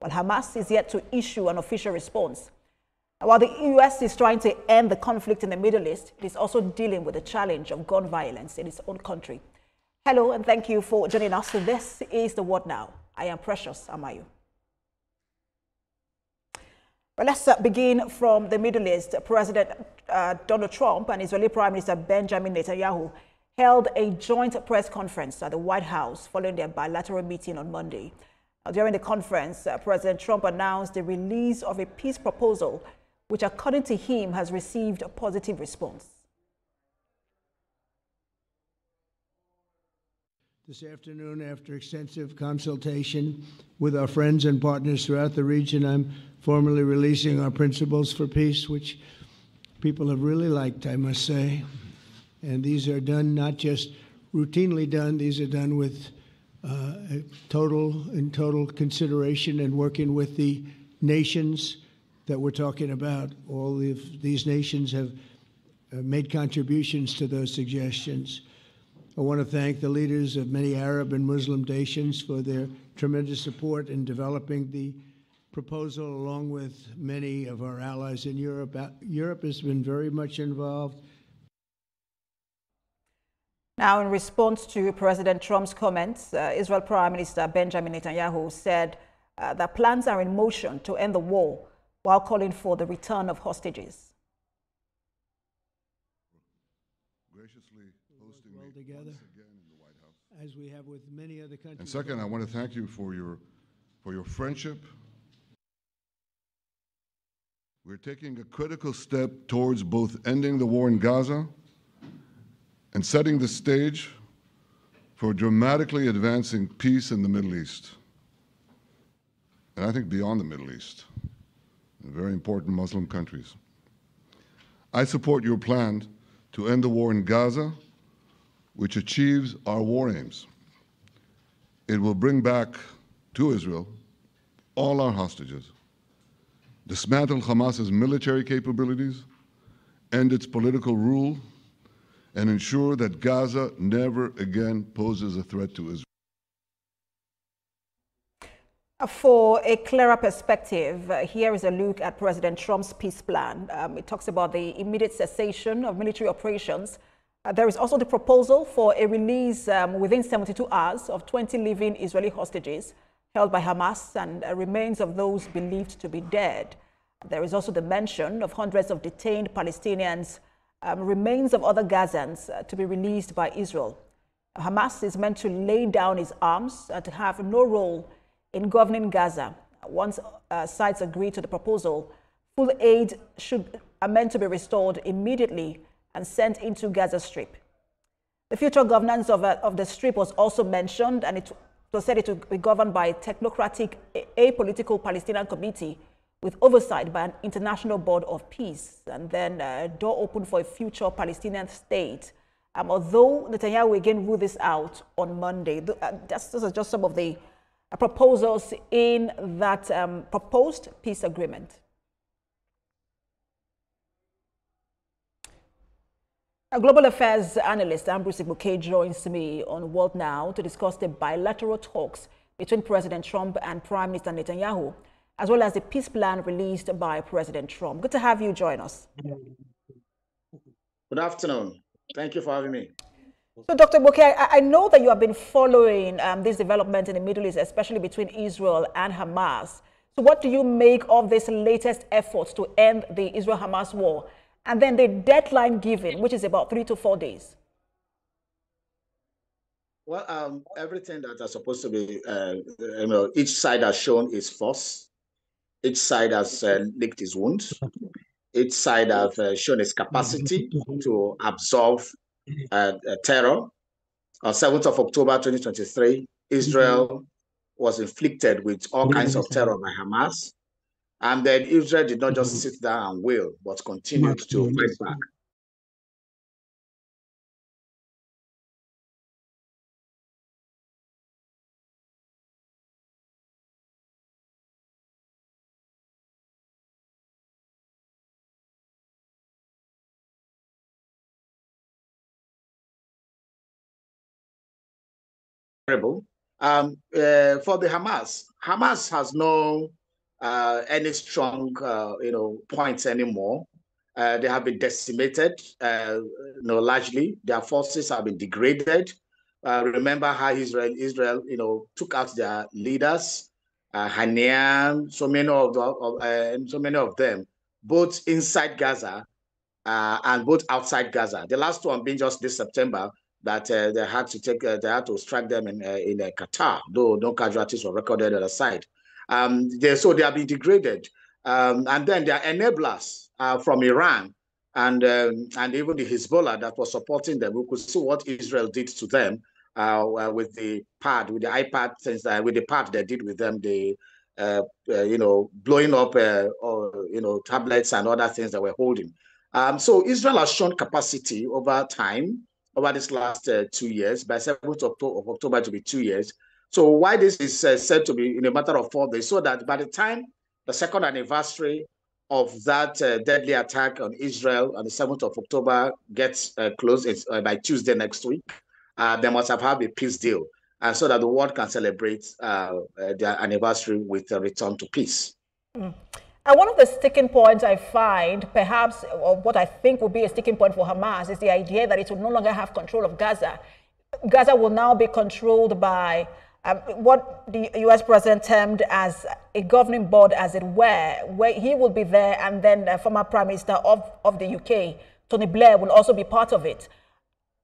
while Hamas is yet to issue an official response. While the U.S. is trying to end the conflict in the Middle East, it is also dealing with the challenge of gun violence in its own country. Hello, and thank you for joining us. This is The What Now. I am Precious Amayu. Well, let's begin from the Middle East. President Donald Trump and Israeli Prime Minister Benjamin Netanyahu held a joint press conference at the White House following their bilateral meeting on Monday. During the conference, President Trump announced the release of a peace proposal, which, according to him, has received a positive response. This afternoon, after extensive consultation with our friends and partners throughout the region, I'm formally releasing our principles for peace, which people have really liked, I must say. And these are done not just routinely done, these are done with total consideration and working with the nations that we're talking about. All of these nations have made contributions to those suggestions. I want to thank the leaders of many Arab and Muslim nations for their tremendous support in developing the proposal, along with many of our allies in Europe. Europe has been very much involved. Now, in response to President Trump's comments, Israel Prime Minister Benjamin Netanyahu said that plans are in motion to end the war while calling for the return of hostages. Graciously hosting me together, once again in the White House. As we have with many other countries. And second, I want to thank you for your friendship. We're taking a critical step towards both ending the war in Gaza and setting the stage for dramatically advancing peace in the Middle East. And I think beyond the Middle East, in very important Muslim countries. I support your plan to end the war in Gaza, which achieves our war aims. It will bring back to Israel all our hostages, dismantle Hamas's military capabilities, end its political rule, and ensure that Gaza never again poses a threat to Israel. For a clearer perspective, here is a look at President Trump's peace plan. It talks about the immediate cessation of military operations. There is also the proposal for a release within 72 hours of 20 living Israeli hostages held by Hamas and remains of those believed to be dead. There is also the mention of hundreds of detained Palestinians, remains of other Gazans to be released by Israel. Hamas is meant to lay down its arms and to have no role in governing Gaza. Once sides agree to the proposal, full aid are meant to be restored immediately and sent into Gaza Strip. The future governance of the Strip was also mentioned, and it was said it would be governed by a technocratic, apolitical Palestinian committee with oversight by an international board of peace, and then a door open for a future Palestinian state. Although Netanyahu will again ruled this out on Monday. Those are just some of the proposals in that proposed peace agreement. A global affairs analyst, Ambrose Ibuke, joins me on World Now to discuss the bilateral talks between President Trump and Prime Minister Netanyahu, as well as the peace plan released by President Trump. Good to have you join us. Good afternoon. Thank you for having me. So, Dr. Ibuke, I know that you have been following this development in the Middle East, especially between Israel and Hamas. So what do you make of this latest efforts to end the Israel-Hamas war? And then the deadline given, which is about 3 to 4 days. Well, everything that are supposed to be, each side has shown its force. Each side has licked its wounds. Each side has shown its capacity to absorb terror. On 7th of October 2023, Israel was inflicted with all kinds of terror by Hamas. And then Israel did not just sit down and wail, but continued to fight back. For the Hamas, Hamas has no any strong, points anymore. They have been decimated, largely. Their forces have been degraded. Remember how Israel, took out their leaders, Hanian, so many of them, both inside Gaza and both outside Gaza. The last one being just this September that they had to strike them in Qatar, though no casualties were recorded on the side. So they have been degraded, and then there are enablers from Iran and even the Hezbollah that was supporting them. We could see what Israel did to them with the iPad things, with the pad they did with them, blowing up tablets and other things that we're holding. So Israel has shown capacity over time, over this last 2 years, by 7th of October to be 2 years. So why this is said to be in a matter of 4 days, so that by the time the second anniversary of that deadly attack on Israel on the 7th of October gets closed by Tuesday next week, they must have had a peace deal, and so that the world can celebrate their anniversary with a return to peace. And one of the sticking points I find, perhaps, or what I think will be a sticking point for Hamas, is the idea that it will no longer have control of Gaza. Gaza will now be controlled by what the U.S. president termed as a governing board, as it were, where he will be there, and then the former prime minister of the UK, Tony Blair, will also be part of it.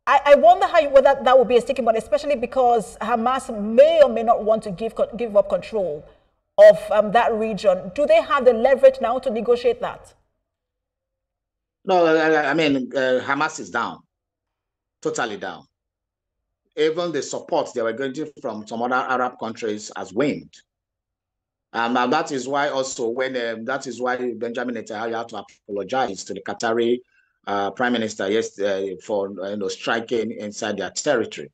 I wonder whether that will be a sticking point, especially because Hamas may or may not want to give up control of that region. Do they have the leverage now to negotiate that? No, I mean, Hamas is down, totally down. Even the support they were getting from some other Arab countries has waned. And that is why also that is why Benjamin Netanyahu had to apologize to the Qatari prime minister yesterday for striking inside their territory.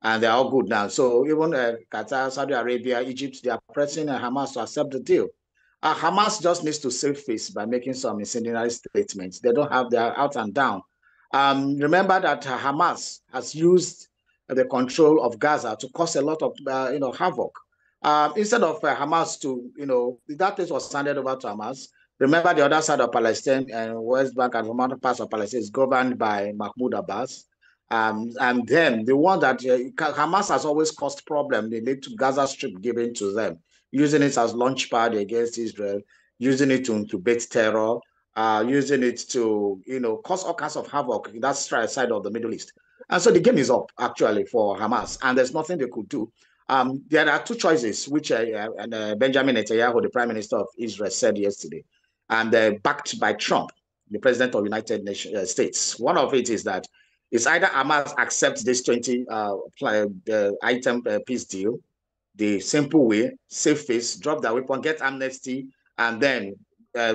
And they're all good now. So even Qatar, Saudi Arabia, Egypt, they are pressing Hamas to accept the deal. Hamas just needs to save face by making some incendiary statements. They don't have their out and down. Remember that Hamas has used the control of Gaza to cause a lot of havoc. Instead of Hamas to, that place was handed over to Hamas. Remember, the other side of Palestine and West Bank and some other parts of Palestine is governed by Mahmoud Abbas. And then the one that Hamas has always caused problem, they need to Gaza Strip given to them, using it as launch pad against Israel, using it to incubate terror, using it to cause all kinds of havoc in that side of the Middle East. And so the game is up actually for Hamas, and there's nothing they could do. There are two choices, which Benjamin Netanyahu, the Prime Minister of Israel, said yesterday, and backed by Trump, the President of the United States. One of it is that it's either Hamas accepts this 20-item peace deal, the simple way, save face, drop their weapon, get amnesty, and then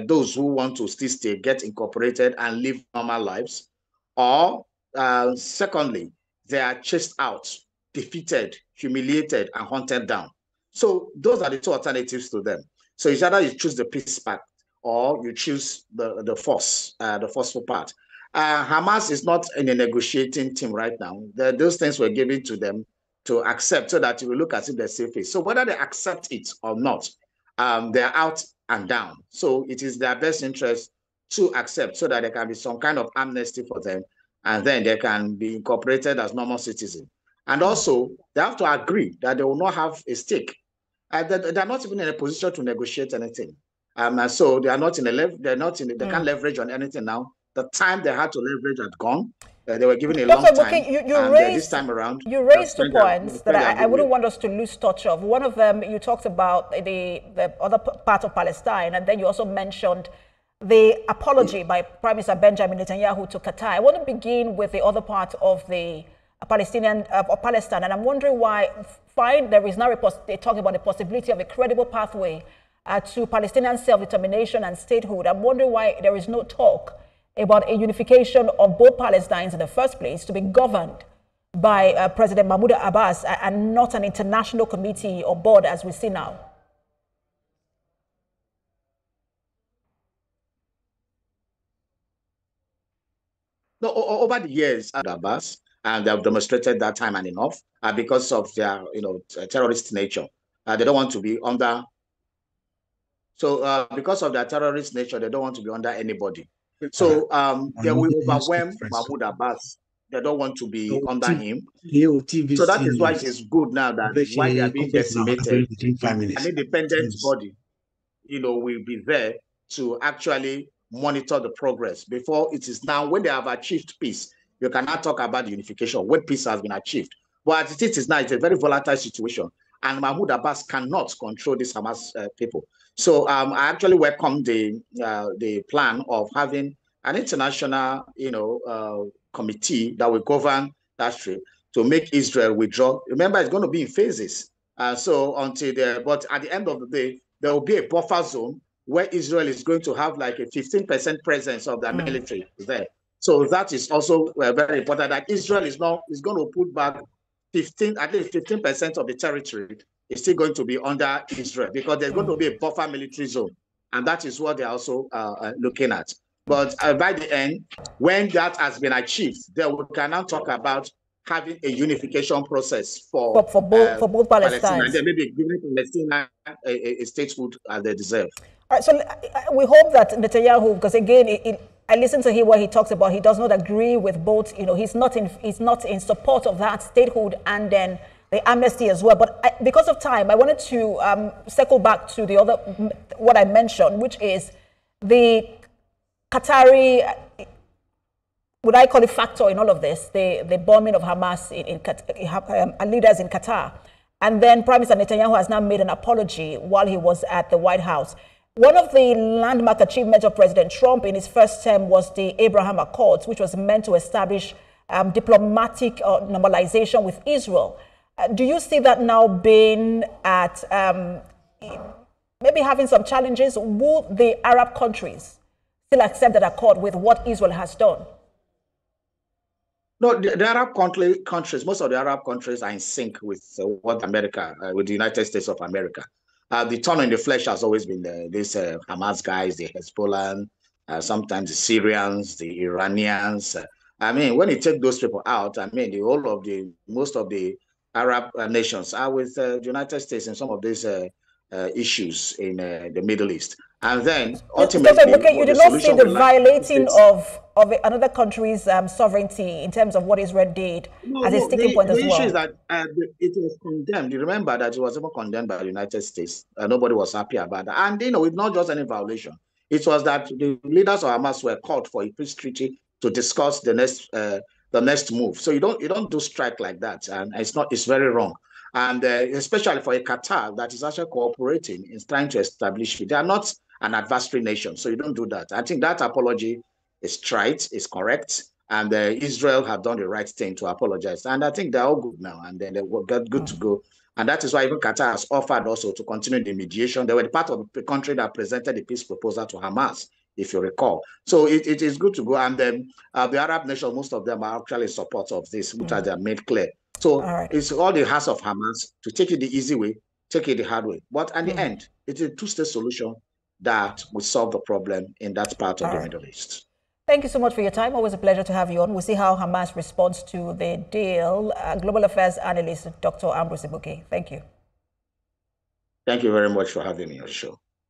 those who want to still stay get incorporated and live normal lives. Or secondly, they are chased out, defeated, humiliated, and hunted down. So those are the two alternatives to them. So it's either you choose the peace pact or you choose the forceful part. Hamas is not in a negotiating team right now. Those things were given to them to accept so that you will look as if they're safe. So whether they accept it or not, they're out and down. So it is their best interest to accept so that there can be some kind of amnesty for them, and then they can be incorporated as normal citizens. And also, they have to agree that they will not have a stake. They're not even in a position to negotiate anything. And so they are not in a they can't leverage on anything now. The time they had to leverage had gone. They were given a long time. This time around, you raised 2 points that I wouldn't want us to lose touch of. One of them, you talked about the other part of Palestine, and then you also mentioned the apology by Prime Minister Benjamin Netanyahu to Qatar. I want to begin with the other part of the Palestinian of Palestine, and I'm wondering why. Fine, there is now they talk about the possibility of a credible pathway to Palestinian self-determination and statehood. I'm wondering why there is no talk about a unification of both Palestines in the first place, to be governed by President Mahmoud Abbas and not an international committee or board as we see now. No, over the years, Abbas, and they have demonstrated that time and enough because of their terrorist nature. They don't want to be under. So because of their terrorist nature, they don't want to be under anybody. So they will overwhelm Mahmoud Abbas. They don't want to be under him. So that is why it is good now that why they are being decimated, an independent body, will be there to actually monitor the progress. Before it is now, when they have achieved peace, you cannot talk about the unification when peace has been achieved. But as it is now, it's a very volatile situation, and Mahmoud Abbas cannot control these Hamas people. So I actually welcome the plan of having an international, committee that will govern that trip to make Israel withdraw. Remember, it's going to be in phases. But at the end of the day, there will be a buffer zone where Israel is going to have like a 15% presence of their military there. So that is also very important, that Israel is going to put back at least 15% of the territory is still going to be under Israel, because there's going to be a buffer military zone. And that is what they're also looking at. But by the end, when that has been achieved, then we can now talk about having a unification process for both Palestine, and then maybe giving Palestine a statehood as they deserve. All right, so we hope that Netanyahu, because again, I listened to him where he talks about he does not agree with both. He's not in support of that statehood and then the amnesty as well. But because of time, I wanted to circle back to the other what I mentioned, which is the Qatari, would I call it factor in all of this, the bombing of Hamas leaders in Qatar. And then Prime Minister Netanyahu has now made an apology while he was at the White House. One of the landmark achievements of President Trump in his first term was the Abraham Accords, which was meant to establish diplomatic normalization with Israel. Do you see that now being at maybe having some challenges? Will the Arab countries still accept that accord with what Israel has done? No, the Arab countries, most of the Arab countries are in sync with what with the United States of America. The thorn in the flesh has always been these Hamas guys, the Hezbollah, sometimes the Syrians, the Iranians. When you take those people out, most of the Arab nations are with the United States in some of these issues in the Middle East. And then ultimately, you did not see the violating of another country's sovereignty in terms of what Israel did as a sticking point as well. The issue is that it was condemned. You remember that it was even condemned by the United States. Nobody was happy about that. And it's not just any violation. It was that the leaders of Hamas were called for a peace treaty to discuss the next move. So you don't do strike like that, and it's very wrong. And especially for a Qatar that is actually cooperating in trying to establish it. They are not an adversary nation, so you don't do that. I think that apology is right, is correct, and Israel have done the right thing to apologize. And I think they're all good now, and then they will get good to go. And that is why even Qatar has offered also to continue the mediation. They were part of the country that presented the peace proposal to Hamas, if you recall. So it is good to go. And then the Arab nations, most of them are actually in support of this, which they have made clear. So it's all the hearts of Hamas to take it the easy way, take it the hard way. But at the end, it's a two-state solution that will solve the problem in that part of the Middle East. Thank you so much for your time. Always a pleasure to have you on. We'll see how Hamas responds to the deal. Global Affairs Analyst, Dr. Ambrose Ibuke. Thank you. Thank you very much for having me on the show.